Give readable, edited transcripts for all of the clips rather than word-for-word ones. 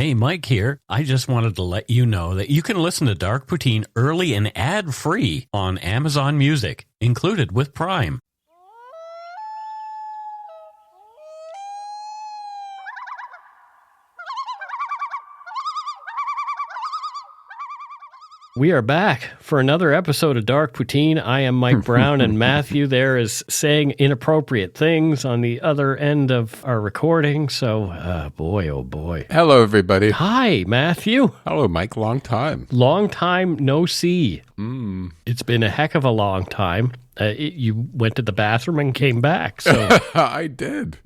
Hey, Mike here. I just wanted to let you know that you can listen to Dark Poutine early and ad-free on Amazon Music, included with Prime. We are back for another episode of Dark Poutine. I am Mike Brown, and Matthew there is saying inappropriate things on the other end of our recording. So, boy, oh boy. Hello, everybody. Hi, Matthew. Hello, Mike. Long time. Long time no see. Mm. It's been a heck of a long time. You went to the bathroom and came back. So I did.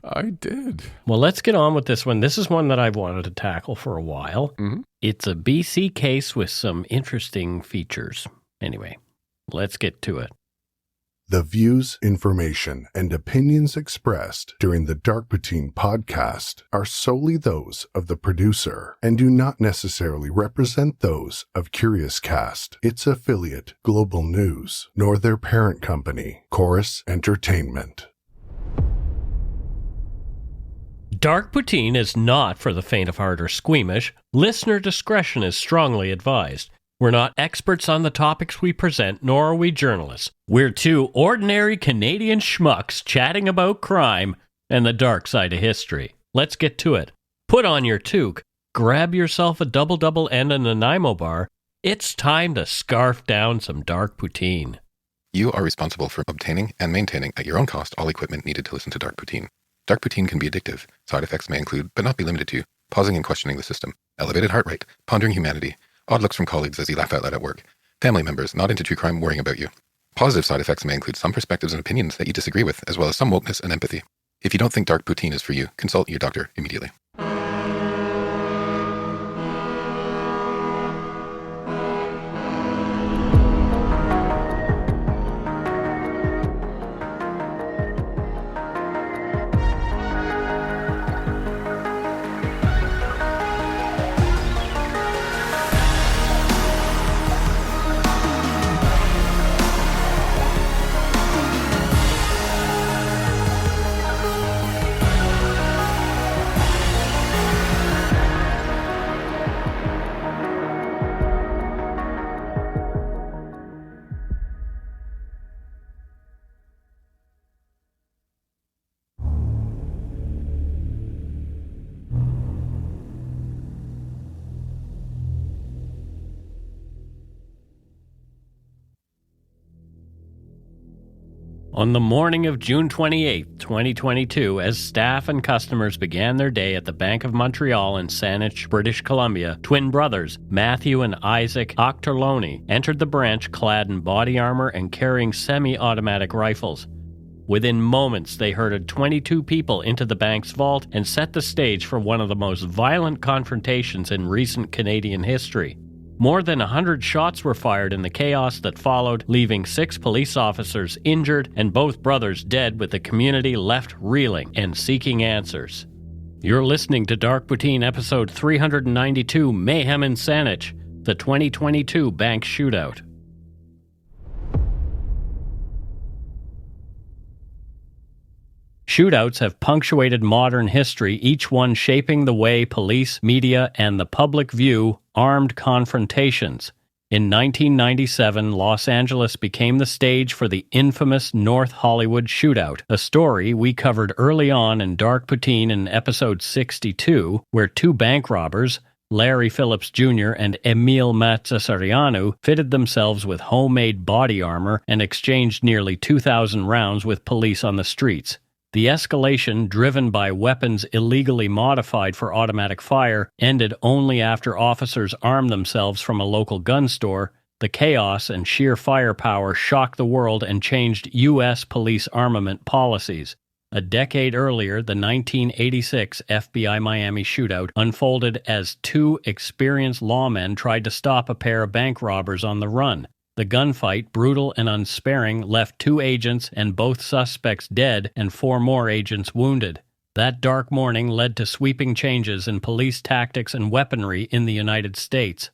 Well, let's get on with this one. This is one that I've wanted to tackle for a while. Mm-hmm. It's a BC case with some interesting features. Anyway, let's get to it. The views, information, and opinions expressed during the Dark Poutine podcast are solely those of the producer and do not necessarily represent those of Curious Cast, its affiliate, Global News, nor their parent company, Chorus Entertainment. Dark Poutine is not for the faint of heart or squeamish. Listener discretion is strongly advised. We're not experts on the topics we present, nor are we journalists. We're two ordinary Canadian schmucks chatting about crime and the dark side of history. Let's get to it. Put on your toque, grab yourself a double and a Nanaimo bar. It's time to scarf down some Dark Poutine. You are responsible for obtaining and maintaining at your own cost all equipment needed to listen to Dark Poutine. Dark Poutine can be addictive. Side effects may include, but not be limited to, pausing and questioning the system, elevated heart rate, pondering humanity, odd looks from colleagues as you laugh out loud at work, family members not into true crime worrying about you. Positive side effects may include some perspectives and opinions that you disagree with, as well as some wokeness and empathy. If you don't think Dark Poutine is for you, consult your doctor immediately. On the morning of June 28, 2022, as staff and customers began their day at the Bank of Montreal in Saanich, British Columbia, twin brothers Matthew and Isaac Auchterlonie entered the branch clad in body armor and carrying semi-automatic rifles. Within moments, they herded 22 people into the bank's vault and set the stage for one of the most violent confrontations in recent Canadian history. More than 100 shots were fired in the chaos that followed, leaving 6 police officers injured and both brothers dead, with the community left reeling and seeking answers. You're listening to Dark Poutine episode 392, Mayhem in Saanich, the 2022 bank shootout. Shootouts have punctuated modern history, each one shaping the way police, media, and the public view armed confrontations. In 1997, Los Angeles became the stage for the infamous North Hollywood Shootout, a story we covered early on in Dark Poutine in episode 62, where 2 bank robbers, Larry Phillips Jr. and Emil Matsasarianu, fitted themselves with homemade body armor and exchanged nearly 2,000 rounds with police on the streets. The escalation, driven by weapons illegally modified for automatic fire, ended only after officers armed themselves from a local gun store. The chaos and sheer firepower shocked the world and changed U.S. police armament policies. A decade earlier, the 1986 FBI Miami shootout unfolded as 2 experienced lawmen tried to stop a pair of bank robbers on the run. The gunfight, brutal and unsparing, left 2 agents and both suspects dead and 4 more agents wounded. That dark morning led to sweeping changes in police tactics and weaponry in the United States.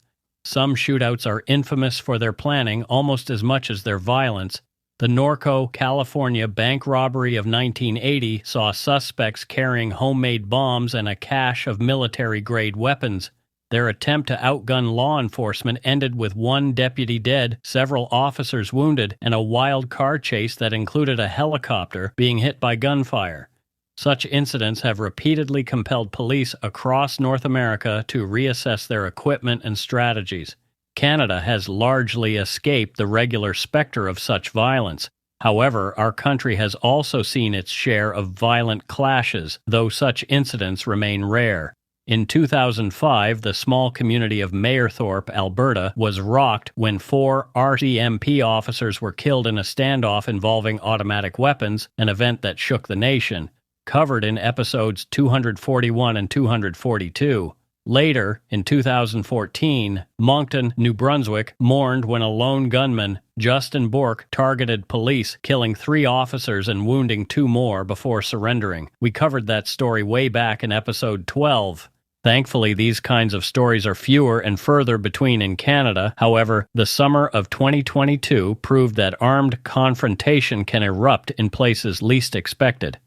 Some shootouts are infamous for their planning almost as much as their violence. The Norco, California bank robbery of 1980 saw suspects carrying homemade bombs and a cache of military-grade weapons. Their attempt to outgun law enforcement ended with one deputy dead, several officers wounded, and a wild car chase that included a helicopter being hit by gunfire. Such incidents have repeatedly compelled police across North America to reassess their equipment and strategies. Canada has largely escaped the regular specter of such violence. However, our country has also seen its share of violent clashes, though such incidents remain rare. In 2005, the small community of Mayerthorpe, Alberta, was rocked when 4 RCMP officers were killed in a standoff involving automatic weapons, an event that shook the nation, covered in episodes 241 and 242. Later, in 2014, Moncton, New Brunswick, mourned when a lone gunman, Justin Bourque, targeted police, killing 3 officers and wounding 2 more before surrendering. We covered that story way back in episode 12. Thankfully, these kinds of stories are fewer and further between in Canada. However, the summer of 2022 proved that armed confrontation can erupt in places least expected.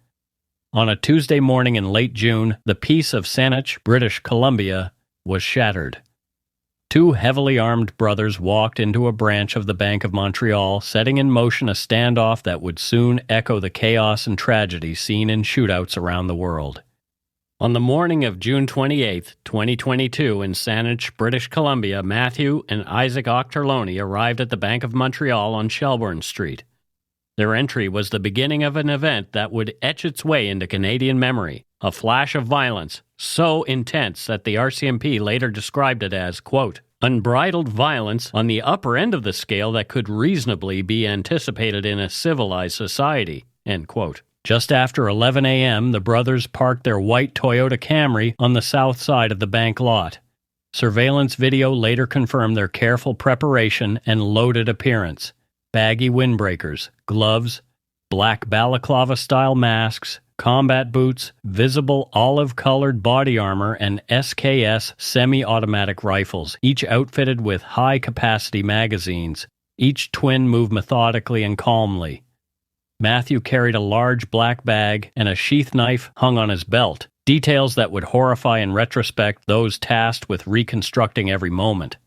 On a Tuesday morning in late June, the peace of Saanich, British Columbia, was shattered. 2 heavily armed brothers walked into a branch of the Bank of Montreal, setting in motion a standoff that would soon echo the chaos and tragedy seen in shootouts around the world. On the morning of June 28, 2022, in Saanich, British Columbia, Matthew and Isaac Auchterlonie arrived at the Bank of Montreal on Shelbourne Street. Their entry was the beginning of an event that would etch its way into Canadian memory, a flash of violence so intense that the RCMP later described it as, quote, unbridled violence on the upper end of the scale that could reasonably be anticipated in a civilized society, end quote. Just after 11 a.m., the brothers parked their white Toyota Camry on the south side of the bank lot. Surveillance video later confirmed their careful preparation and loaded appearance. Baggy windbreakers, gloves, black balaclava-style masks, combat boots, visible olive-colored body armor, and SKS semi-automatic rifles, each outfitted with high-capacity magazines. Each twin moved methodically and calmly. Matthew carried a large black bag, and a sheath knife hung on his belt, details that would horrify in retrospect those tasked with reconstructing every moment.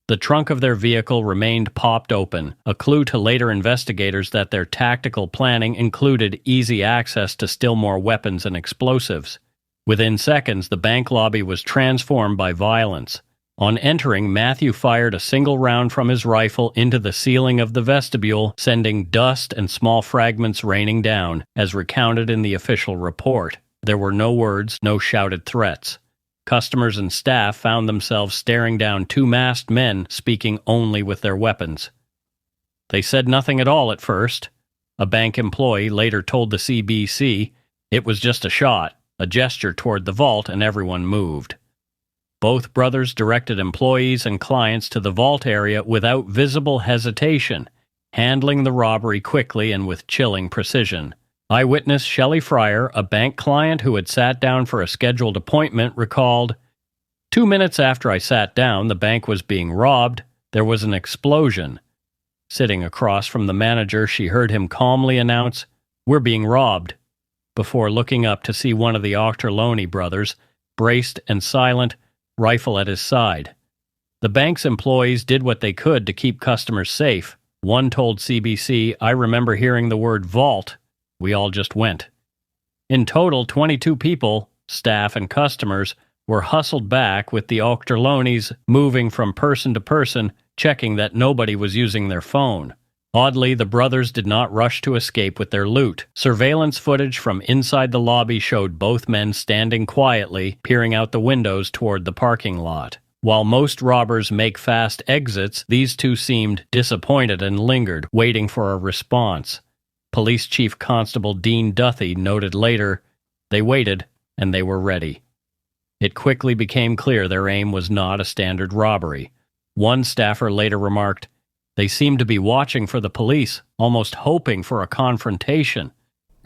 The trunk of their vehicle remained popped open, a clue to later investigators that their tactical planning included easy access to still more weapons and explosives. Within seconds, the bank lobby was transformed by violence. On entering, Matthew fired a single round from his rifle into the ceiling of the vestibule, sending dust and small fragments raining down, as recounted in the official report. There were no words, no shouted threats. Customers and staff found themselves staring down 2 masked men speaking only with their weapons. They said nothing at all at first. A bank employee later told the CBC it was just a shot, a gesture toward the vault, and everyone moved. Both brothers directed employees and clients to the vault area without visible hesitation, handling the robbery quickly and with chilling precision. Eyewitness Shelley Fryer, a bank client who had sat down for a scheduled appointment, recalled, 2 minutes after I sat down, the bank was being robbed. There was an explosion. Sitting across from the manager, she heard him calmly announce, "We're being robbed," before looking up to see one of the Auchterlonie brothers, braced and silent, rifle at his side. The bank's employees did what they could to keep customers safe. One told CBC, "I remember hearing the word vault. We all just went." In total, 22 people, staff and customers, were hustled back, with the Auchterlonies moving from person to person, checking that nobody was using their phone. Oddly, the brothers did not rush to escape with their loot. Surveillance footage from inside the lobby showed both men standing quietly, peering out the windows toward the parking lot. While most robbers make fast exits, these 2 seemed disappointed and lingered, waiting for a response. Police Chief Constable Dean Duthie noted later, "They waited, and they were ready." It quickly became clear their aim was not a standard robbery. One staffer later remarked, "They seemed to be watching for the police, almost hoping for a confrontation."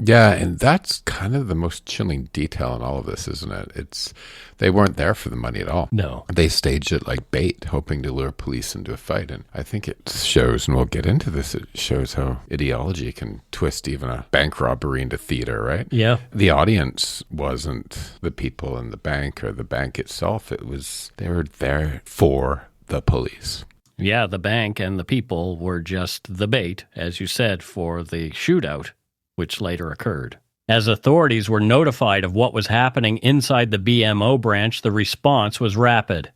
Yeah, and that's kind of the most chilling detail in all of this, isn't it? They weren't there for the money at all. No. They staged it like bait, hoping to lure police into a fight. And I think it shows, and we'll get into this, it shows how ideology can twist even a bank robbery into theater, right? Yeah. The audience wasn't the people in the bank or the bank itself. They were there for the police. Yeah, the bank and the people were just the bait, as you said, for the shootout, which later occurred. As authorities were notified of what was happening inside the BMO branch, the response was rapid.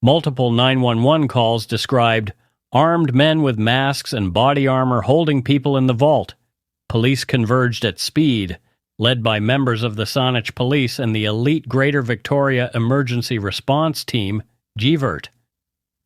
Multiple 911 calls described armed men with masks and body armor holding people in the vault. Police converged at speed, led by members of the Saanich Police and the elite Greater Victoria Emergency Response Team, GVERT.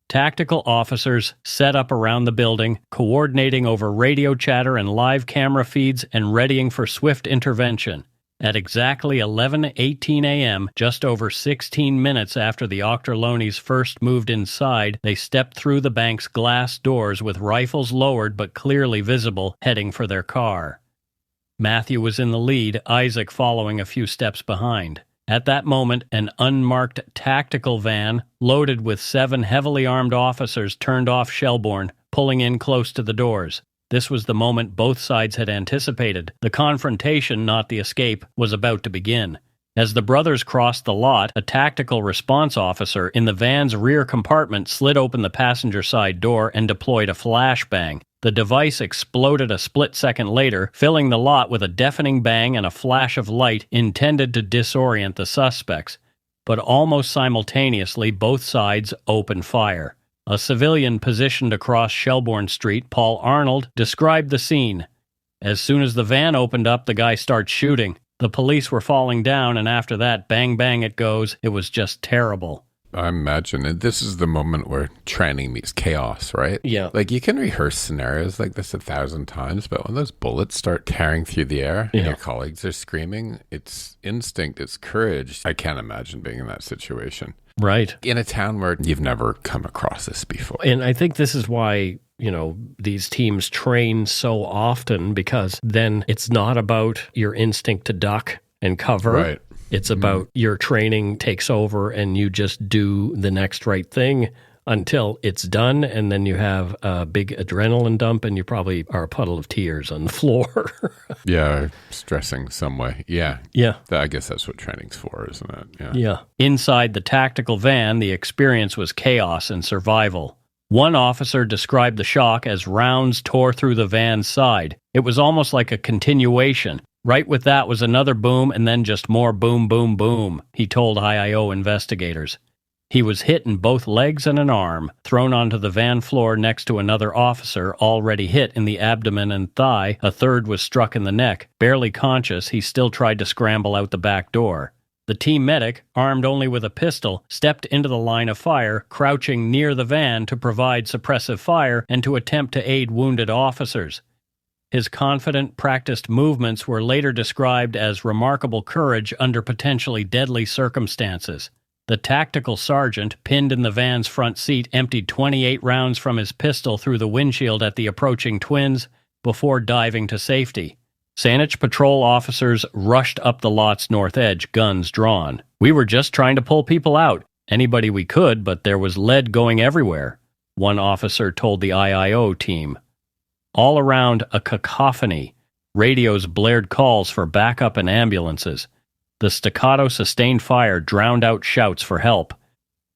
Tactical officers set up around the building, coordinating over radio chatter and live camera feeds and readying for swift intervention. At exactly 11:18 a.m., just over 16 minutes after the Auchterlonies first moved inside, they stepped through the bank's glass doors with rifles lowered but clearly visible, heading for their car. Matthew was in the lead, Isaac following a few steps behind. At that moment, an unmarked tactical van, loaded with 7 heavily armed officers, turned off Shelbourne, pulling in close to the doors. This was the moment both sides had anticipated. The confrontation, not the escape, was about to begin. As the brothers crossed the lot, a tactical response officer in the van's rear compartment slid open the passenger side door and deployed a flashbang. The device exploded a split second later, filling the lot with a deafening bang and a flash of light intended to disorient the suspects. But almost simultaneously, both sides opened fire. A civilian positioned across Shelbourne Street, Paul Arnold, described the scene. As soon as the van opened up, the guy starts shooting. The police were falling down, and after that, bang, bang it goes. It was just terrible. I imagine. And this is the moment where training meets chaos, right? Yeah. Like, you can rehearse scenarios like this 1,000 times, but when those bullets start tearing through the air and your colleagues are screaming, it's instinct, it's courage. I can't imagine being in that situation. Right. In a town where you've never come across this before. And I think this is why, these teams train so often, because then it's not about your instinct to duck and cover. Right. It's about your training takes over and you just do the next right thing until it's done, and then you have a big adrenaline dump and you probably are a puddle of tears on the floor. Yeah, stressing some way. Yeah. Yeah. I guess that's what training's for, isn't it? Yeah. Inside the tactical van, the experience was chaos and survival. One officer described the shock as rounds tore through the van's side. It was almost like a continuation. Right with that was another boom, and then just more boom, boom, boom, he told IIO investigators. He was hit in both legs and an arm, thrown onto the van floor next to another officer already hit in the abdomen and thigh. A third was struck in the neck. Barely conscious, he still tried to scramble out the back door. The team medic, armed only with a pistol, stepped into the line of fire, crouching near the van to provide suppressive fire and to attempt to aid wounded officers. His confident, practiced movements were later described as remarkable courage under potentially deadly circumstances. The tactical sergeant, pinned in the van's front seat, emptied 28 rounds from his pistol through the windshield at the approaching twins before diving to safety. Saanich patrol officers rushed up the lot's north edge, guns drawn. "We were just trying to pull people out. Anybody we could, but there was lead going everywhere," one officer told the IIO team. All around, a cacophony. Radios blared calls for backup and ambulances. The staccato sustained fire drowned out shouts for help.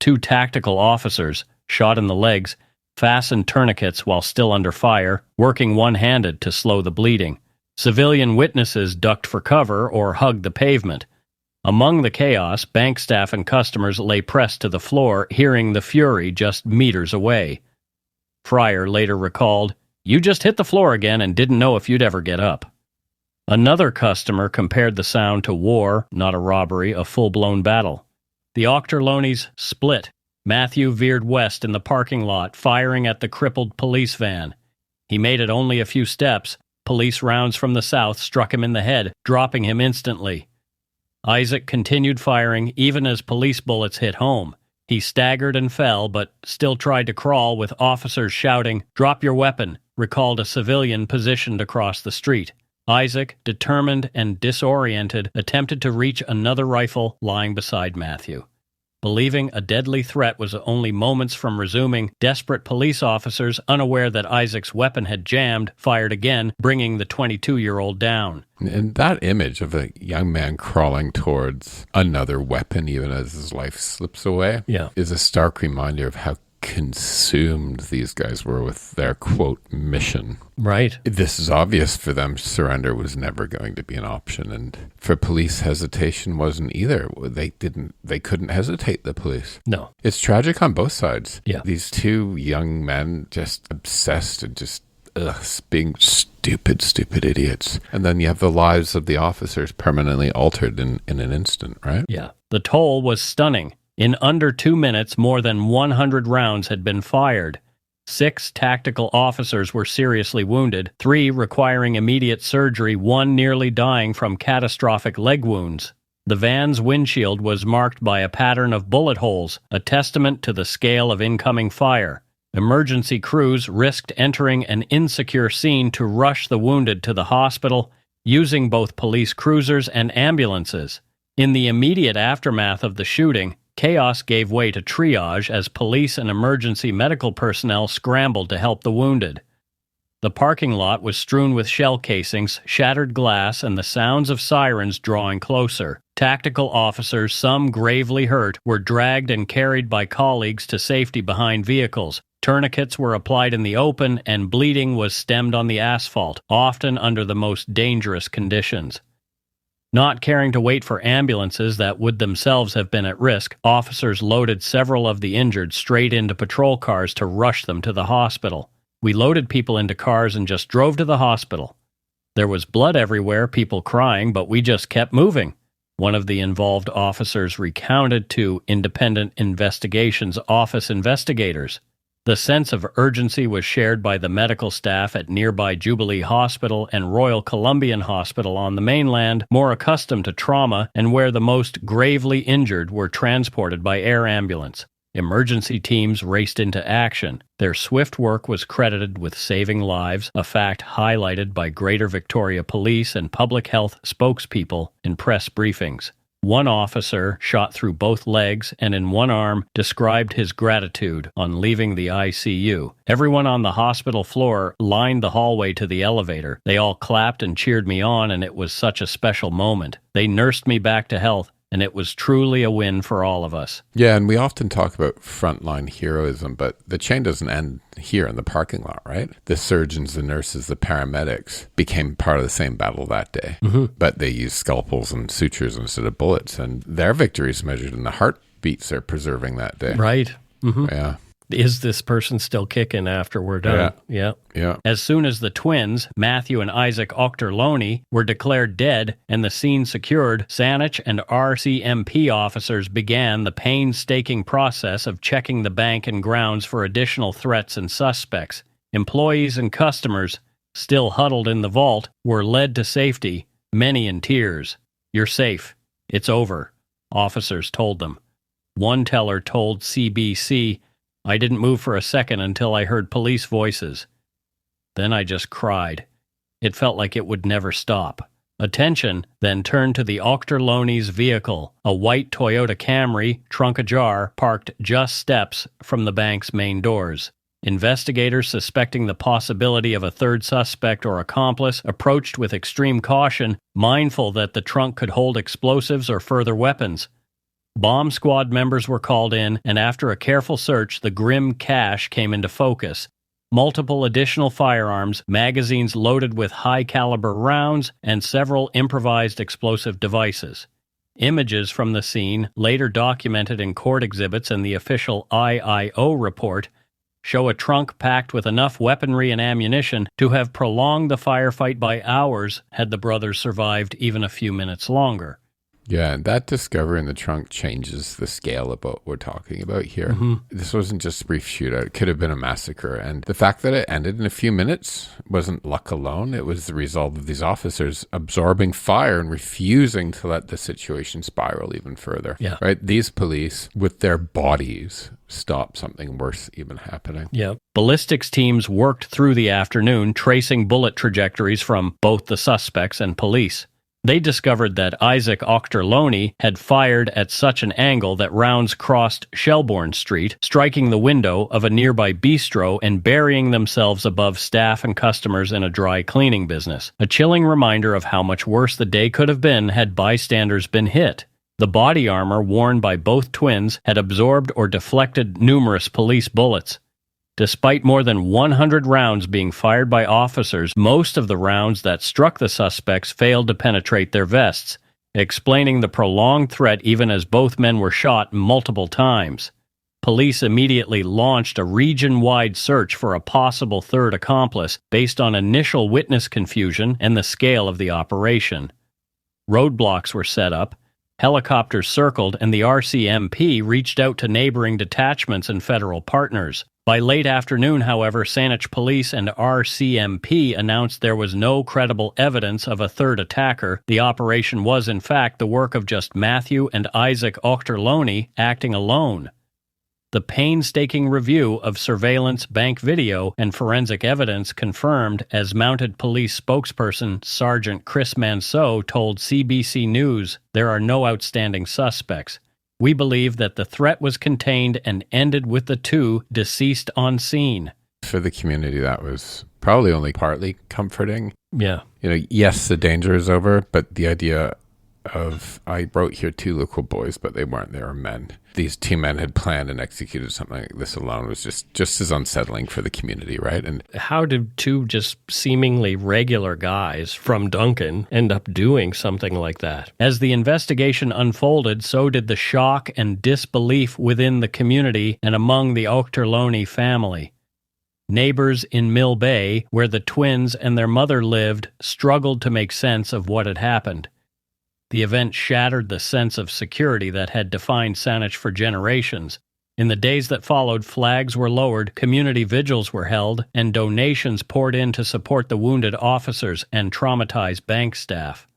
2 tactical officers, shot in the legs, fastened tourniquets while still under fire, working one-handed to slow the bleeding. Civilian witnesses ducked for cover or hugged the pavement. Among the chaos, bank staff and customers lay pressed to the floor, hearing the fury just meters away. Fryer later recalled, "You just hit the floor again and didn't know if you'd ever get up." Another customer compared the sound to war, not a robbery, a full-blown battle. The Auchterlonies split. Matthew veered west in the parking lot, firing at the crippled police van. He made it only a few steps. Police rounds from the south struck him in the head, dropping him instantly. Isaac continued firing even as police bullets hit home. He staggered and fell, but still tried to crawl, with officers shouting, "Drop your weapon," recalled a civilian positioned across the street. Isaac, determined and disoriented, attempted to reach another rifle lying beside Matthew. Believing a deadly threat was only moments from resuming, desperate police officers, unaware that Isaac's weapon had jammed, fired again, bringing the 22-year-old down. And that image of a young man crawling towards another weapon, even as his life slips away, is a stark reminder of how consumed these guys were with their, quote, mission. Right. This is obvious for them. Surrender was never going to be an option. And for police, hesitation wasn't either. They couldn't hesitate, the police. No. It's tragic on both sides. Yeah. These two young men just obsessed and just being stupid idiots. And then you have the lives of the officers permanently altered in an instant, right? Yeah. The toll was stunning. In under 2 minutes, more than 100 rounds had been fired. 6 tactical officers were seriously wounded, 3 requiring immediate surgery, 1 nearly dying from catastrophic leg wounds. The van's windshield was marked by a pattern of bullet holes, a testament to the scale of incoming fire. Emergency crews risked entering an insecure scene to rush the wounded to the hospital, using both police cruisers and ambulances. In the immediate aftermath of the shooting, chaos gave way to triage as police and emergency medical personnel scrambled to help the wounded. The parking lot was strewn with shell casings, shattered glass, and the sounds of sirens drawing closer. Tactical officers, some gravely hurt, were dragged and carried by colleagues to safety behind vehicles. Tourniquets were applied in the open, and bleeding was stemmed on the asphalt, often under the most dangerous conditions. Not caring to wait for ambulances that would themselves have been at risk, officers loaded several of the injured straight into patrol cars to rush them to the hospital. We loaded people into cars and just drove to the hospital. There was blood everywhere, people crying, but we just kept moving. One of the involved officers recounted to Independent Investigations Office investigators. The sense of urgency was shared by the medical staff at nearby Jubilee Hospital and Royal Columbian Hospital on the mainland, more accustomed to trauma and where the most gravely injured were transported by air ambulance. Emergency teams raced into action. Their swift work was credited with saving lives, a fact highlighted by Greater Victoria Police and public health spokespeople in press briefings. One officer, shot through both legs and in one arm, described his gratitude on leaving the ICU. Everyone on the hospital floor lined the hallway to the elevator. They all clapped and cheered me on, and it was such a special moment. They nursed me back to health, and it was truly a win for all of us. Yeah, and we often talk about frontline heroism, but the chain doesn't end here in the parking lot, right? The surgeons, the nurses, the paramedics became part of the same battle that day, but they used scalpels and sutures instead of bullets, and their victories measured in the heartbeats they're preserving that day. Right. Yeah. Is this person still kicking after we're done? Yeah. As soon as the twins, Matthew and Isaac Auchterlonie, were declared dead and the scene secured, Saanich and RCMP officers began the painstaking process of checking the bank and grounds for additional threats and suspects. Employees and customers, still huddled in the vault, were led to safety, many in tears. "You're safe. It's over," officers told them. One teller told CBC, "I didn't move for a second until I heard police voices. Then I just cried. It felt like it would never stop." Attention then turned to the Auchterlonie's vehicle, a white Toyota Camry, trunk ajar, parked just steps from the bank's main doors. Investigators suspecting the possibility of a third suspect or accomplice approached with extreme caution, mindful that the trunk could hold explosives or further weapons. Bomb squad members were called in, and after a careful search, the grim cache came into focus. Multiple additional firearms, magazines loaded with high-caliber rounds, and several improvised explosive devices. Images from the scene, later documented in court exhibits and the official IIO report, show a trunk packed with enough weaponry and ammunition to have prolonged the firefight by hours had the brothers survived even a few minutes longer. Yeah, and that discovery in the trunk changes the scale of what we're talking about here. This wasn't just a brief shootout. It could have been a massacre. And the fact that it ended in a few minutes wasn't luck alone. It was the result of these officers absorbing fire and refusing to let the situation spiral even further. Yeah. Right? These police, with their bodies stop something worse even happening. Yeah. Ballistics teams worked through the afternoon, tracing bullet trajectories from both the suspects and police. They discovered that Isaac Auchterlonie had fired at such an angle that rounds crossed Shelbourne Street, striking the window of a nearby bistro and burying themselves above staff and customers in a dry cleaning business. A chilling reminder of how much worse the day could have been had bystanders been hit. The body armor worn by both twins had absorbed or deflected numerous police bullets. Despite more than 100 rounds being fired by officers, most of the rounds that struck the suspects failed to penetrate their vests, explaining the prolonged threat even as both men were shot multiple times. Police immediately launched a region-wide search for a possible third accomplice based on initial witness confusion and the scale of the operation. Roadblocks were set up, helicopters circled, and the RCMP reached out to neighboring detachments and federal partners. By late afternoon, however, Saanich police and RCMP announced there was no credible evidence of a third attacker. The operation was, in fact, the work of just Matthew and Isaac Auchterlonie acting alone. The painstaking review of surveillance, bank video, and forensic evidence confirmed, as Mounted Police spokesperson Sergeant Chris Manceau told CBC News, there are no outstanding suspects. We believe that the threat was contained and ended with the two deceased on scene. For the community, that was probably only partly comforting. Yeah. Yes, the danger is over, but the idea of, I wrote here 2 local boys, but they weren't, they were men. These 2 men had planned and executed something like this alone was just as unsettling for the community, right? And how did 2 just seemingly regular guys from Duncan end up doing something like that? As the investigation unfolded, so did the shock and disbelief within the community and among the Auchterlonie family. Neighbors in Mill Bay, where the twins and their mother lived, struggled to make sense of what had happened. The event shattered the sense of security that had defined Saanich for generations. In the days that followed, flags were lowered, community vigils were held, and donations poured in to support the wounded officers and traumatized bank staff.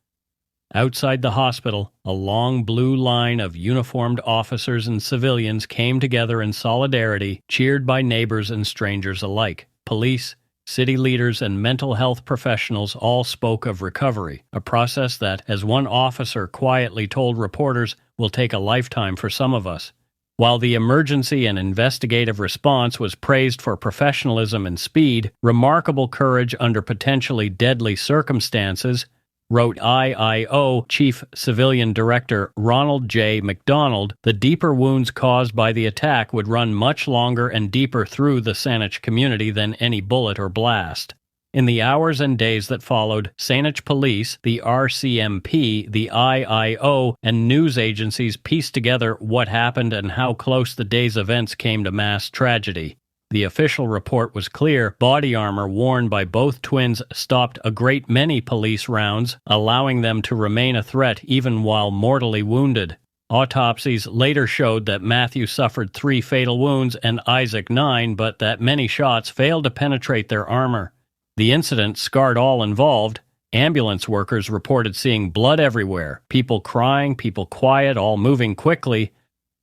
Outside the hospital, a long blue line of uniformed officers and civilians came together in solidarity, cheered by neighbors and strangers alike. Police, city leaders, and mental health professionals all spoke of recovery, a process that, as one officer quietly told reporters, will take a lifetime for some of us. While the emergency and investigative response was praised for professionalism and speed, remarkable courage under potentially deadly circumstances, wrote IIO Chief Civilian Director Ronald J. McDonald, the deeper wounds caused by the attack would run much longer and deeper through the Saanich community than any bullet or blast. In the hours and days that followed, Saanich Police, the RCMP, the IIO, and news agencies pieced together what happened and how close the day's events came to mass tragedy. The official report was clear. Body armor worn by both twins stopped a great many police rounds, allowing them to remain a threat even while mortally wounded. Autopsies later showed that Matthew suffered 3 fatal wounds and Isaac 9, but that many shots failed to penetrate their armor. The incident scarred all involved. Ambulance workers reported seeing blood everywhere, people crying, people quiet, all moving quickly.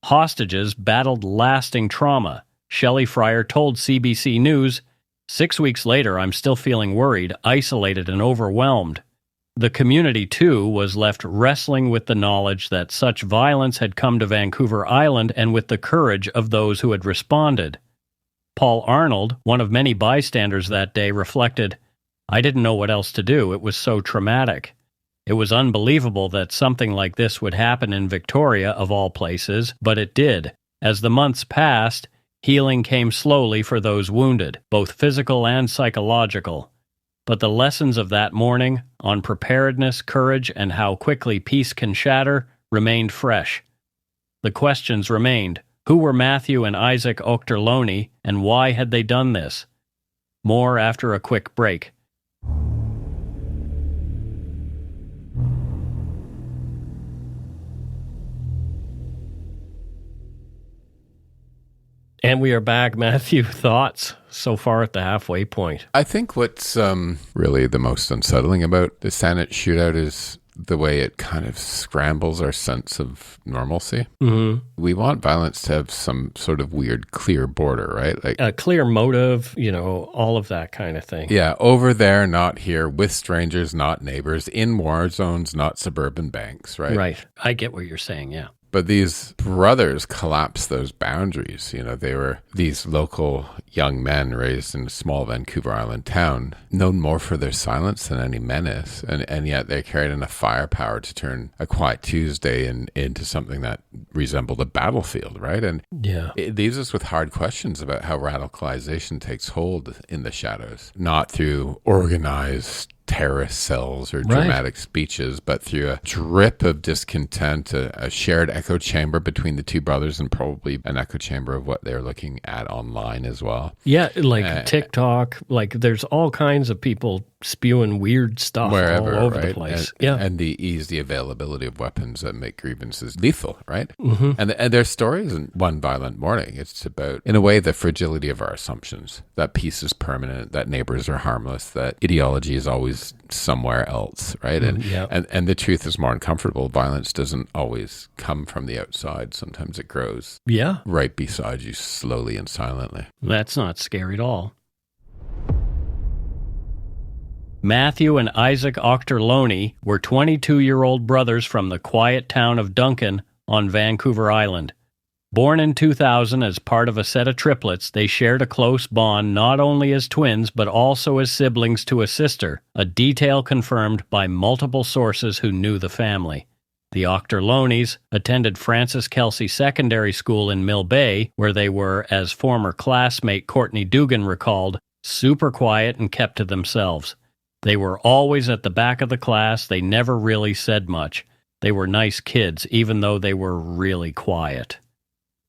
Hostages battled lasting trauma. Shelley Fryer told CBC News, 6 weeks later, I'm still feeling worried, isolated, and overwhelmed. The community, too, was left wrestling with the knowledge that such violence had come to Vancouver Island and with the courage of those who had responded. Paul Arnold, one of many bystanders that day, reflected, I didn't know what else to do. It was so traumatic. It was unbelievable that something like this would happen in Victoria, of all places, but it did. As the months passed, healing came slowly for those wounded, both physical and psychological. But the lessons of that morning, on preparedness, courage, and how quickly peace can shatter, remained fresh. The questions remained. Who were Matthew and Isaac Auchterlonie, and why had they done this? More after a quick break. And we are back. Matthew, thoughts so far at the halfway point? I think what's really the most unsettling about the Saanich shootout is the way it kind of scrambles our sense of normalcy. Mm-hmm. We want violence to have some sort of weird, clear border, right? Like A clear motive, all of that kind of thing. yeah, over there, not here, with strangers, not neighbors, in war zones, not suburban banks, right? Right. I get what you're saying, yeah. But these brothers collapsed those boundaries. They were these local young men raised in a small Vancouver Island town, known more for their silence than any menace. And yet they carried enough firepower to turn a quiet Tuesday into something that resembled a battlefield, right? And yeah, it leaves us with hard questions about how radicalization takes hold in the shadows, not through organized terrorist cells or dramatic speeches, but through a drip of discontent, a shared echo chamber between the two brothers, and probably an echo chamber of what they're looking at online as well. Yeah, like TikTok, there's all kinds of people spewing weird stuff Wherever, all over right? the place. And the easy availability of weapons that make grievances lethal, right? Mm-hmm. And their story isn't one violent morning. It's about, in a way, the fragility of our assumptions, that peace is permanent, that neighbors are harmless, that ideology is always somewhere else, right? And the truth is more uncomfortable. Violence doesn't always come from the outside. Sometimes it grows right beside you, slowly and silently. That's not scary at all. Matthew and Isaac Auchterlonie were 22-year-old brothers from the quiet town of Duncan on Vancouver Island. Born in 2000 as part of a set of triplets, they shared a close bond not only as twins but also as siblings to a sister, a detail confirmed by multiple sources who knew the family. The Auchterlonies attended Francis Kelsey Secondary School in Mill Bay, where they were, as former classmate Courtney Dugan recalled, super quiet and kept to themselves. They were always at the back of the class. They never really said much. They were nice kids, even though they were really quiet.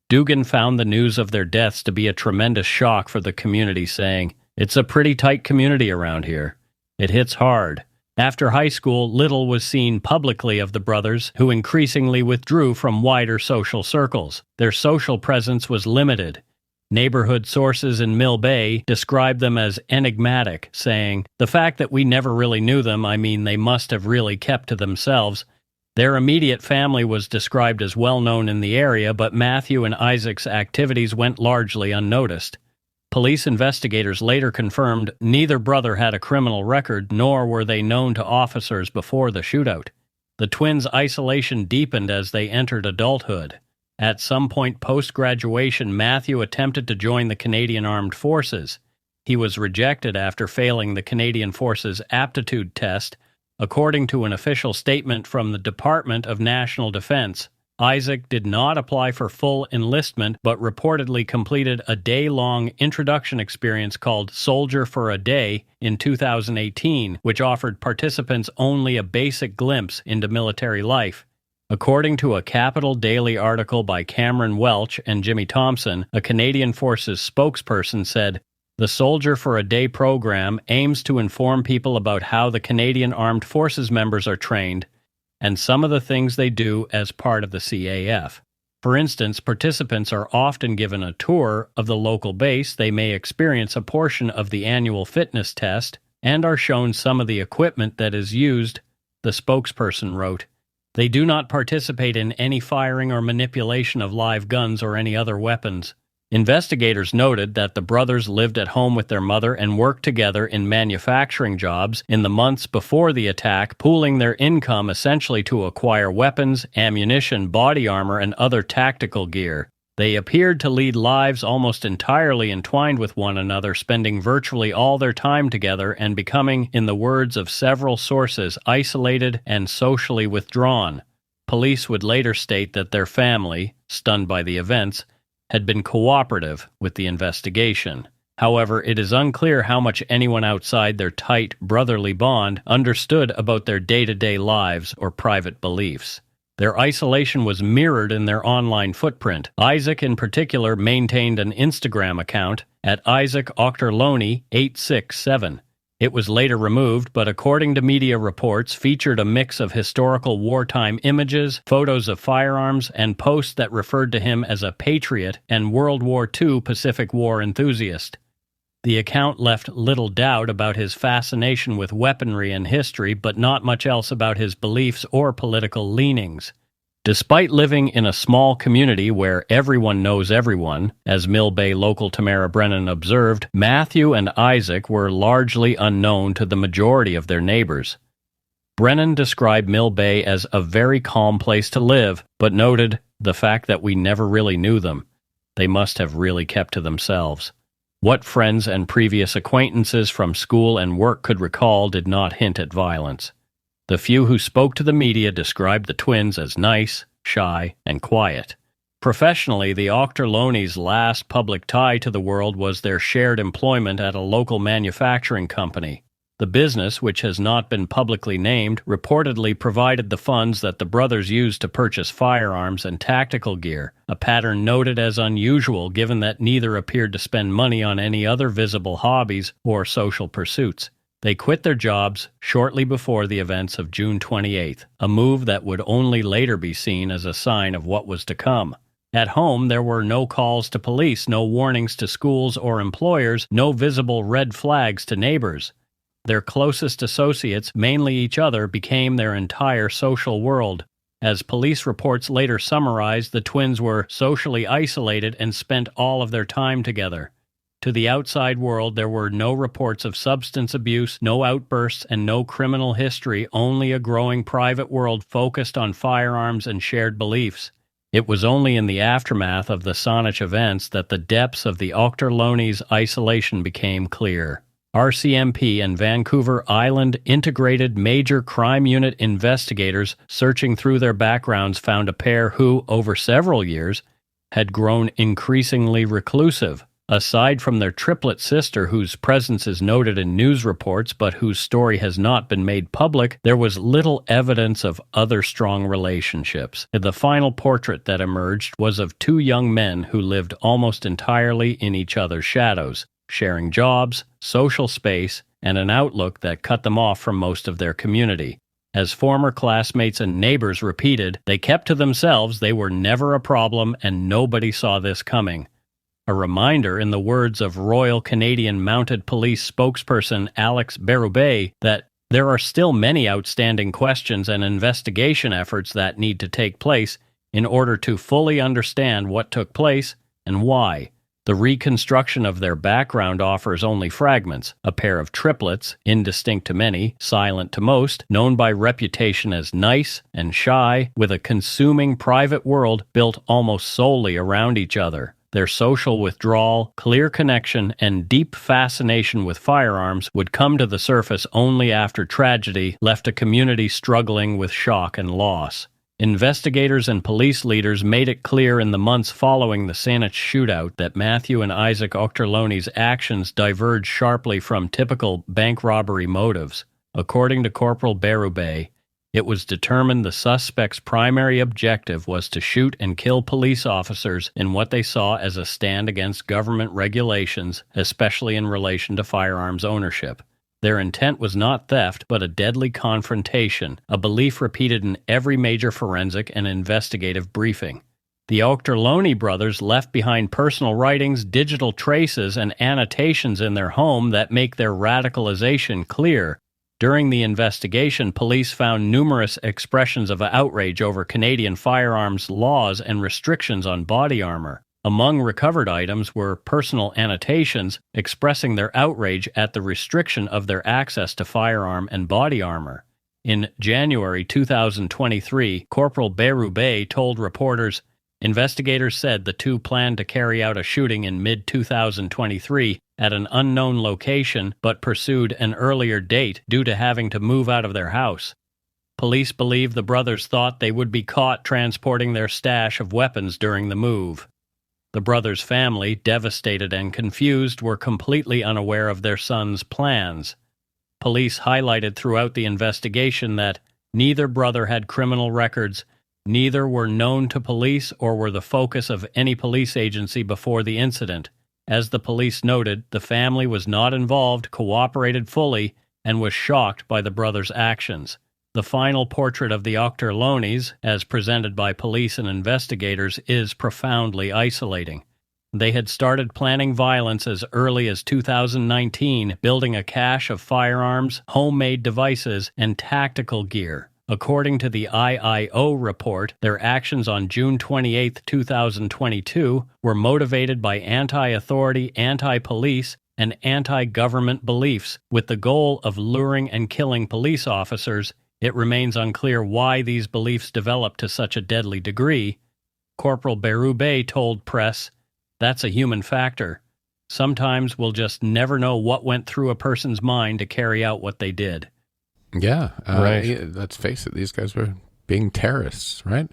Dugan found the news of their deaths to be a tremendous shock for the community, saying, "It's a pretty tight community around here. It hits hard." After high school, little was seen publicly of the brothers, who increasingly withdrew from wider social circles. Their social presence was limited. Neighborhood sources in Mill Bay described them as enigmatic, saying, "The fact that we never really knew them, they must have really kept to themselves." Their immediate family was described as well known in the area, but Matthew and Isaac's activities went largely unnoticed. Police investigators later confirmed neither brother had a criminal record, nor were they known to officers before the shootout. The twins' isolation deepened as they entered adulthood. At some point post-graduation, Matthew attempted to join the Canadian Armed Forces. He was rejected after failing the Canadian Forces aptitude test. According to an official statement from the Department of National Defense, Isaac did not apply for full enlistment, but reportedly completed a day-long introduction experience called Soldier for a Day in 2018, which offered participants only a basic glimpse into military life. According to a Capital Daily article by Cameron Welch and Jimmy Thompson, a Canadian Forces spokesperson said, "The Soldier for a Day program aims to inform people about how the Canadian Armed Forces members are trained and some of the things they do as part of the CAF. For instance, participants are often given a tour of the local base, they may experience a portion of the annual fitness test, and are shown some of the equipment that is used," the spokesperson wrote. "They do not participate in any firing or manipulation of live guns or any other weapons." Investigators noted that the brothers lived at home with their mother and worked together in manufacturing jobs in the months before the attack, pooling their income essentially to acquire weapons, ammunition, body armor, and other tactical gear. They appeared to lead lives almost entirely entwined with one another, spending virtually all their time together and becoming, in the words of several sources, isolated and socially withdrawn. Police would later state that their family, stunned by the events, had been cooperative with the investigation. However, it is unclear how much anyone outside their tight, brotherly bond understood about their day-to-day lives or private beliefs. Their isolation was mirrored in their online footprint. Isaac, in particular, maintained an Instagram account at Isaac Auchterlonie 867. It was later removed, but according to media reports, featured a mix of historical wartime images, photos of firearms, and posts that referred to him as a patriot and World War II Pacific War enthusiast. The account left little doubt about his fascination with weaponry and history, but not much else about his beliefs or political leanings. Despite living in a small community where everyone knows everyone, as Mill Bay local Tamara Brennan observed, Matthew and Isaac were largely unknown to the majority of their neighbors. Brennan described Mill Bay as a very calm place to live, but noted the fact that we never really knew them. They must have really kept to themselves. What friends and previous acquaintances from school and work could recall did not hint at violence. The few who spoke to the media described the twins as nice, shy, and quiet. Professionally, the Auchterlonie's last public tie to the world was their shared employment at a local manufacturing company. The business, which has not been publicly named, reportedly provided the funds that the brothers used to purchase firearms and tactical gear, a pattern noted as unusual given that neither appeared to spend money on any other visible hobbies or social pursuits. They quit their jobs shortly before the events of June 28th, a move that would only later be seen as a sign of what was to come. At home, there were no calls to police, no warnings to schools or employers, no visible red flags to neighbors. Their closest associates, mainly each other, became their entire social world. As police reports later summarized, the twins were socially isolated and spent all of their time together. To the outside world, there were no reports of substance abuse, no outbursts, and no criminal history, only a growing private world focused on firearms and shared beliefs. It was only in the aftermath of the Saanich events that the depths of the Auchterlonie's isolation became clear. RCMP and Vancouver Island Integrated Major Crime Unit investigators searching through their backgrounds found a pair who, over several years, had grown increasingly reclusive. Aside from their triplet sister, whose presence is noted in news reports but whose story has not been made public, there was little evidence of other strong relationships. The final portrait that emerged was of two young men who lived almost entirely in each other's shadows, sharing jobs, social space, and an outlook that cut them off from most of their community. As former classmates and neighbors repeated, they kept to themselves, they were never a problem, and nobody saw this coming. A reminder, in the words of Royal Canadian Mounted Police spokesperson Alex Berube, that there are still many outstanding questions and investigation efforts that need to take place in order to fully understand what took place and why. The reconstruction of their background offers only fragments, a pair of triplets, indistinct to many, silent to most, known by reputation as nice and shy, with a consuming private world built almost solely around each other. Their social withdrawal, clear connection, and deep fascination with firearms would come to the surface only after tragedy left a community struggling with shock and loss. Investigators and police leaders made it clear in the months following the Saanich shootout that Matthew and Isaac Auchterlonie's actions diverged sharply from typical bank robbery motives. According to Corporal Berube, it was determined the suspect's primary objective was to shoot and kill police officers in what they saw as a stand against government regulations, especially in relation to firearms ownership. Their intent was not theft, but a deadly confrontation, a belief repeated in every major forensic and investigative briefing. The Auchterlonie brothers left behind personal writings, digital traces, and annotations in their home that make their radicalization clear. During the investigation, police found numerous expressions of outrage over Canadian firearms laws and restrictions on body armour. Among recovered items were personal annotations expressing their outrage at the restriction of their access to firearm and body armor. In January 2023, Corporal Berube told reporters, investigators said the two planned to carry out a shooting in mid-2023 at an unknown location but pursued an earlier date due to having to move out of their house. Police believe the brothers thought they would be caught transporting their stash of weapons during the move. The brothers' family, devastated and confused, were completely unaware of their son's plans. Police highlighted throughout the investigation that neither brother had criminal records, neither were known to police or were the focus of any police agency before the incident. As the police noted, the family was not involved, cooperated fully, and was shocked by the brothers' actions. The final portrait of the Auchterlonies, as presented by police and investigators, is profoundly isolating. They had started planning violence as early as 2019, building a cache of firearms, homemade devices, and tactical gear. According to the IIO report, their actions on June 28, 2022 were motivated by anti-authority, anti-police, and anti-government beliefs, with the goal of luring and killing police officers. It remains unclear why these beliefs developed to such a deadly degree. Corporal Berube told press, "That's a human factor. Sometimes we'll just never know what went through a person's mind to carry out what they did." Yeah, Right. Let's face it, these guys were being terrorists, right?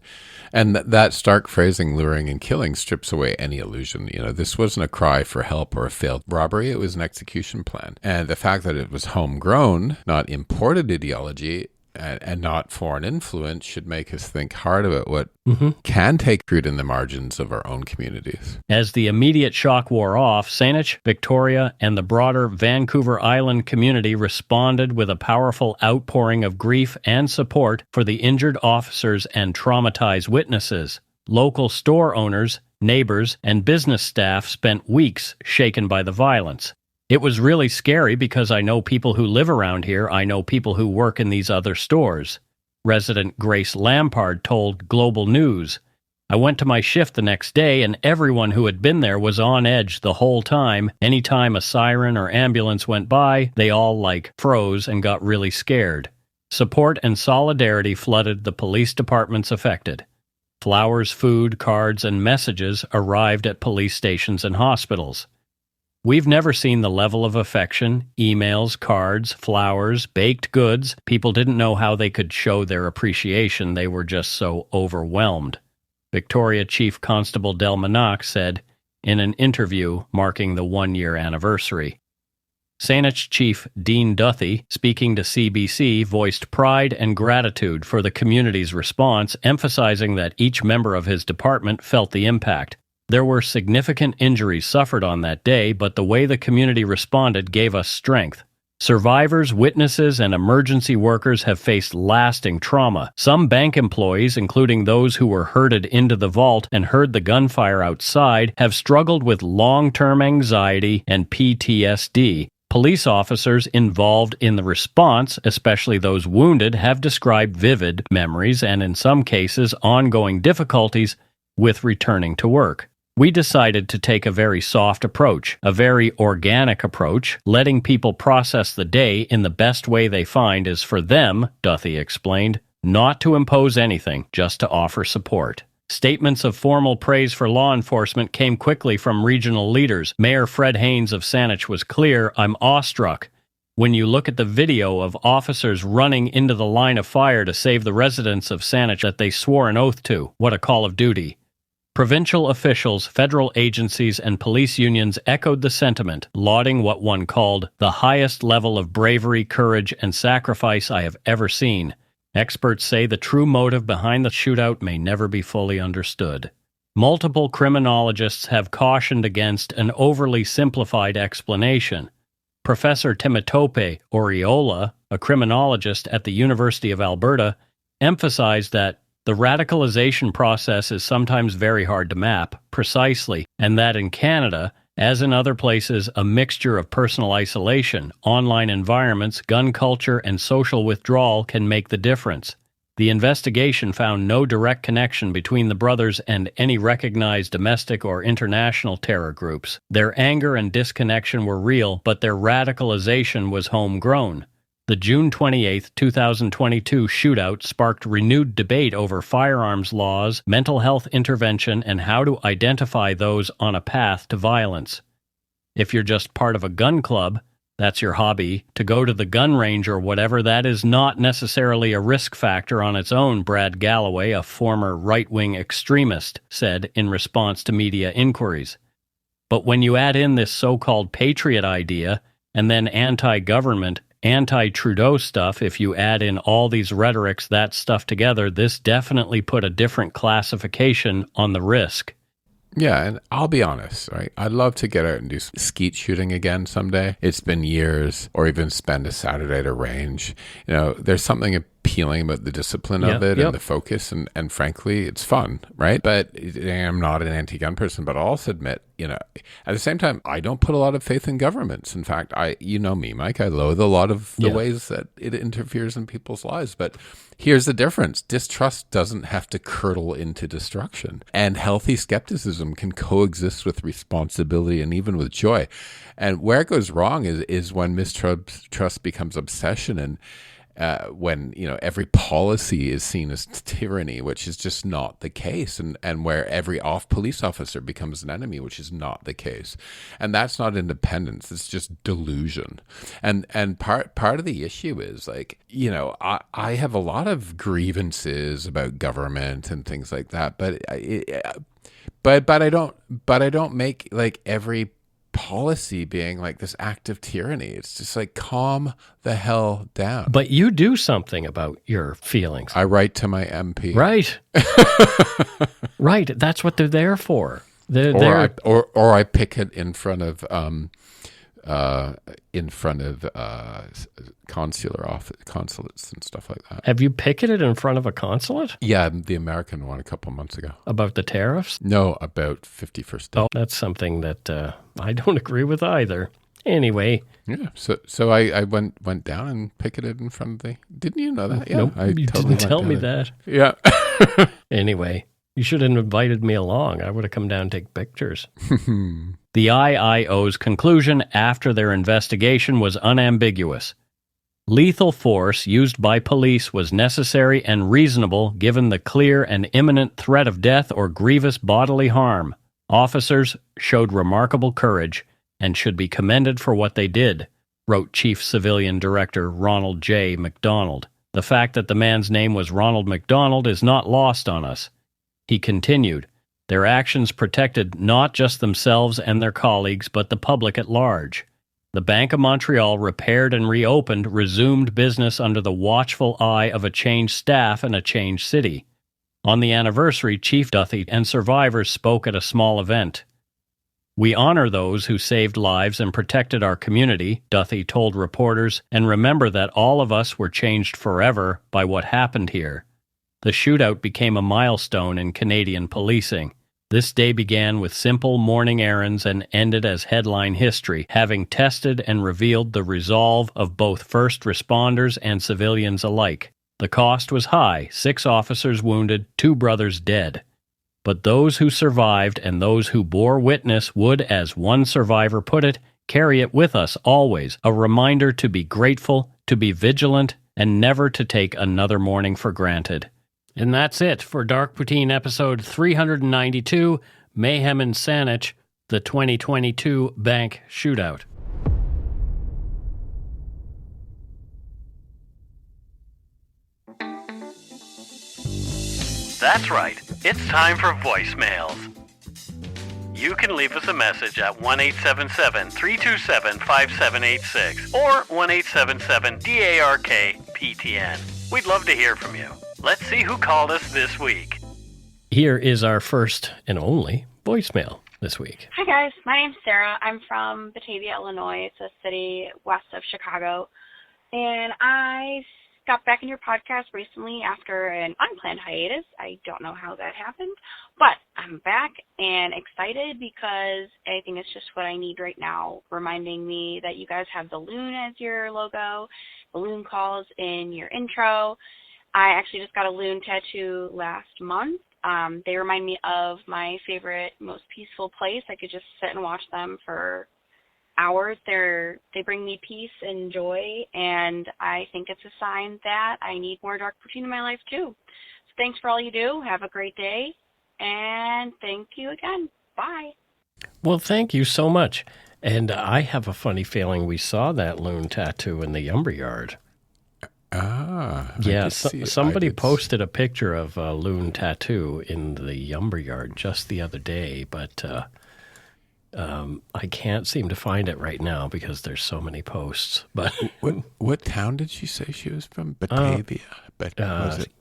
And that stark phrasing, luring and killing, strips away any illusion. This wasn't a cry for help or a failed robbery. It was an execution plan. And the fact that it was homegrown, not imported ideology, and not foreign influence should make us think hard about what can take root in the margins of our own communities. As the immediate shock wore off, Saanich, Victoria, and the broader Vancouver Island community responded with a powerful outpouring of grief and support for the injured officers and traumatized witnesses. Local store owners, neighbors, and business staff spent weeks shaken by the violence. It was really scary because I know people who live around here. I know people who work in these other stores. Resident Grace Lampard told Global News, "I went to my shift the next day and everyone who had been there was on edge the whole time. Anytime a siren or ambulance went by, they all froze and got really scared." Support and solidarity flooded the police departments affected. Flowers, food, cards, and messages arrived at police stations and hospitals. We've never seen the level of affection, emails, cards, flowers, baked goods. People didn't know how they could show their appreciation. They were just so overwhelmed. Victoria Chief Constable Del Manac said in an interview marking the one-year anniversary. Saanich Chief Dean Duthie, speaking to CBC, voiced pride and gratitude for the community's response, emphasizing that each member of his department felt the impact. There were significant injuries suffered on that day, but the way the community responded gave us strength. Survivors, witnesses, and emergency workers have faced lasting trauma. Some bank employees, including those who were herded into the vault and heard the gunfire outside, have struggled with long-term anxiety and PTSD. Police officers involved in the response, especially those wounded, have described vivid memories and, in some cases, ongoing difficulties with returning to work. We decided to take a very soft approach, a very organic approach, letting people process the day in the best way they find is for them, Duthie explained, not to impose anything, just to offer support. Statements of formal praise for law enforcement came quickly from regional leaders. Mayor Fred Haynes of Saanich was clear, "I'm awestruck when you look at the video of officers running into the line of fire to save the residents of Saanich that they swore an oath to. What a call of duty." Provincial officials, federal agencies, and police unions echoed the sentiment, lauding what one called the highest level of bravery, courage, and sacrifice I have ever seen. Experts say the true motive behind the shootout may never be fully understood. Multiple criminologists have cautioned against an overly simplified explanation. Professor Temitope Oriola, a criminologist at the University of Alberta, emphasized that the radicalization process is sometimes very hard to map precisely, and that in Canada, as in other places, a mixture of personal isolation, online environments, gun culture, and social withdrawal can make the difference. The investigation found no direct connection between the brothers and any recognized domestic or international terror groups. Their anger and disconnection were real, but their radicalization was homegrown. The June 28, 2022 shootout sparked renewed debate over firearms laws, mental health intervention, and how to identify those on a path to violence. If you're just part of a gun club, that's your hobby, to go to the gun range or whatever, that is not necessarily a risk factor on its own, Brad Galloway, a former right-wing extremist, said in response to media inquiries. But when you add in this so-called patriot idea, and then anti-government, anti-Trudeau stuff, if you add in all these rhetorics, that stuff together, this definitely put a different classification on the risk. Yeah, and I'll be honest, right? I'd love to get out and do skeet shooting again someday. It's been years, or even spend a Saturday at a range. There's something appealing about the discipline of it and the focus, and frankly, it's fun, right? But I'm not an anti-gun person, but I'll also admit, at the same time, I don't put a lot of faith in governments. In fact, you know me, Mike, I loathe a lot of the ways that it interferes in people's lives. But here's the difference. Distrust doesn't have to curdle into destruction. And healthy skepticism can coexist with responsibility and even with joy. And where it goes wrong is when mistrust becomes obsession, and when every policy is seen as tyranny, which is just not the case, and where every police officer becomes an enemy, which is not the case. And that's not independence, it's just delusion. And part of the issue is, like, I have a lot of grievances about government and things like that, but I don't make like every policy being like this act of tyranny. It's just like, calm the hell down. But you do something about your feelings. I write to my MP. Right. Right. That's what they're there for. Or I picket in front of consulates and stuff like that. Have you picketed in front of a consulate? Yeah, the American one a couple months ago. About the tariffs? No, about 51st. Oh, that's something that I don't agree with either. Anyway. Yeah, so I went down and picketed in front of the... Didn't you know that? Yeah, nope, you didn't tell me that. Yeah. Anyway, you should have invited me along. I would have come down and take pictures. The IIO's conclusion after their investigation was unambiguous. Lethal force used by police was necessary and reasonable given the clear and imminent threat of death or grievous bodily harm. Officers showed remarkable courage and should be commended for what they did, wrote Chief Civilian Director Ronald J. McDonald. The fact that the man's name was Ronald McDonald is not lost on us. He continued, their actions protected not just themselves and their colleagues, but the public at large. The Bank of Montreal repaired and resumed business under the watchful eye of a changed staff and a changed city. On the anniversary, Chief Duthie and survivors spoke at a small event. We honor those who saved lives and protected our community, Duthie told reporters, and remember that all of us were changed forever by what happened here. The shootout became a milestone in Canadian policing. This day began with simple morning errands and ended as headline history, having tested and revealed the resolve of both first responders and civilians alike. The cost was high, 6 officers wounded, 2 brothers dead. But those who survived and those who bore witness would, as one survivor put it, carry it with us always, a reminder to be grateful, to be vigilant, and never to take another morning for granted. And that's it for Dark Poutine episode 392, Mayhem in Saanich, the 2022 bank shootout. That's right. It's time for voicemails. You can leave us a message at 1-877-327-5786 or 1-877-DARK-PTN. We'd love to hear from you. Let's see who called us this week. Here is our first and only voicemail this week. Hi guys, my name's Sarah. I'm from Batavia, Illinois. It's a city west of Chicago. And I got back in your podcast recently after an unplanned hiatus. I don't know how that happened, but I'm back and excited because I think it's just what I need right now, reminding me that you guys have the loon as your logo, the loon calls in your intro. I actually just got a loon tattoo last month. They remind me of my favorite, most peaceful place. I could just sit and watch them for hours. They bring me peace and joy, and I think it's a sign that I need more dark poutine in my life too. So thanks for all you do. Have a great day, and thank you again. Bye. Well, thank you so much. And I have a funny feeling we saw that loon tattoo in the lumberyard. Yeah, somebody posted a picture of a loon tattoo in the lumberyard just the other day, but I can't seem to find it right now because there's so many posts. But what town did she say she was from? Batavia. Was it?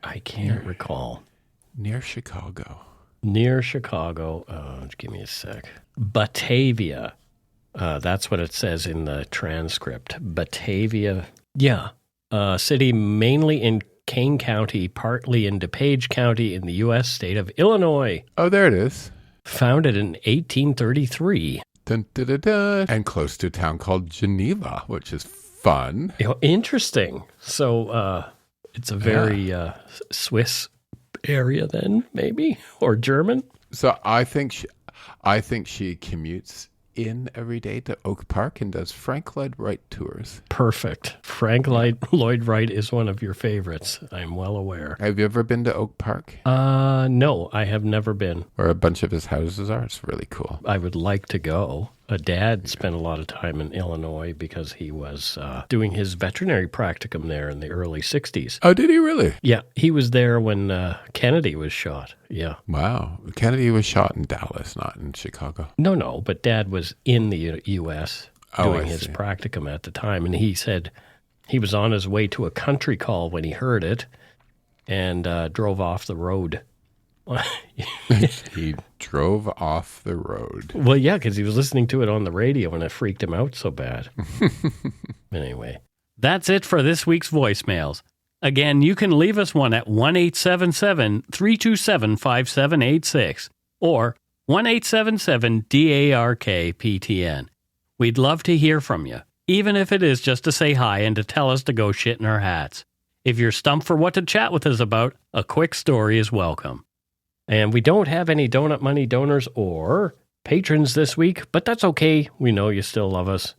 I can't recall. Near Chicago. Near Chicago. Give me a sec. Batavia. That's what it says in the transcript. Batavia. Yeah. A city mainly in Kane County, partly in DuPage County in the U.S. state of Illinois. Oh, there it is. Founded in 1833. Dun, dun, dun, dun. And close to a town called Geneva, which is fun. Interesting. So it's a very Swiss area then, maybe? Or German? So I think she commutes in every day to Oak Park and does Frank Lloyd Wright tours. Perfect. Frank Lloyd Wright is one of your favorites. I'm well aware. Have you ever been to Oak Park? No, I have never been. Where a bunch of his houses are? It's really cool. I would like to go. A dad spent a lot of time in Illinois because he was doing his veterinary practicum there in the early 60s. Oh, did he really? Yeah, he was there when Kennedy was shot. Yeah. Wow. Kennedy was shot in Dallas, not in Chicago. No, but Dad was in the U.S. doing his practicum at the time, and he said he was on his way to a country call when he heard it and drove off the road. He drove off the road. Well, yeah, because he was listening to it on the radio and it freaked him out so bad. Anyway. That's it for this week's voicemails. Again, you can leave us one at 1-877-327-5786 or 1-877-DARK-PTN. We'd love to hear from you, even if it is just to say hi and to tell us to go shit in our hats. If you're stumped for what to chat with us about, a quick story is welcome. And we don't have any Donut Money donors or patrons this week, but that's okay. We know you still love us.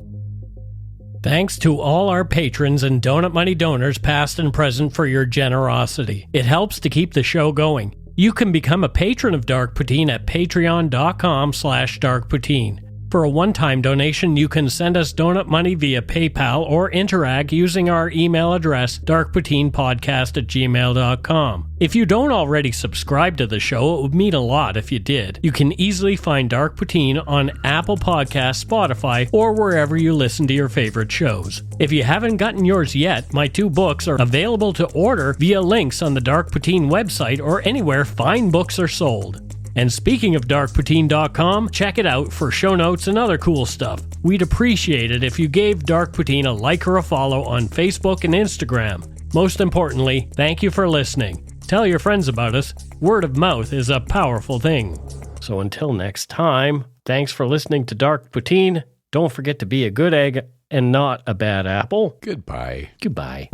Thanks to all our patrons and Donut Money donors, past and present, for your generosity. It helps to keep the show going. You can become a patron of Dark Poutine at patreon.com/darkpoutine. For a one-time donation, you can send us donut money via PayPal or interact using our email address, darkpoutinepodcast@gmail.com. If you don't already subscribe to the show, it would mean a lot if you did. You can easily find Dark Poutine on Apple Podcasts, Spotify, or wherever you listen to your favorite shows. If you haven't gotten yours yet, my 2 books are available to order via links on the Dark Poutine website or anywhere fine books are sold. And speaking of darkpoutine.com, check it out for show notes and other cool stuff. We'd appreciate it if you gave Dark Poutine a like or a follow on Facebook and Instagram. Most importantly, thank you for listening. Tell your friends about us. Word of mouth is a powerful thing. So until next time, thanks for listening to Dark Poutine. Don't forget to be a good egg and not a bad apple. Goodbye. Goodbye.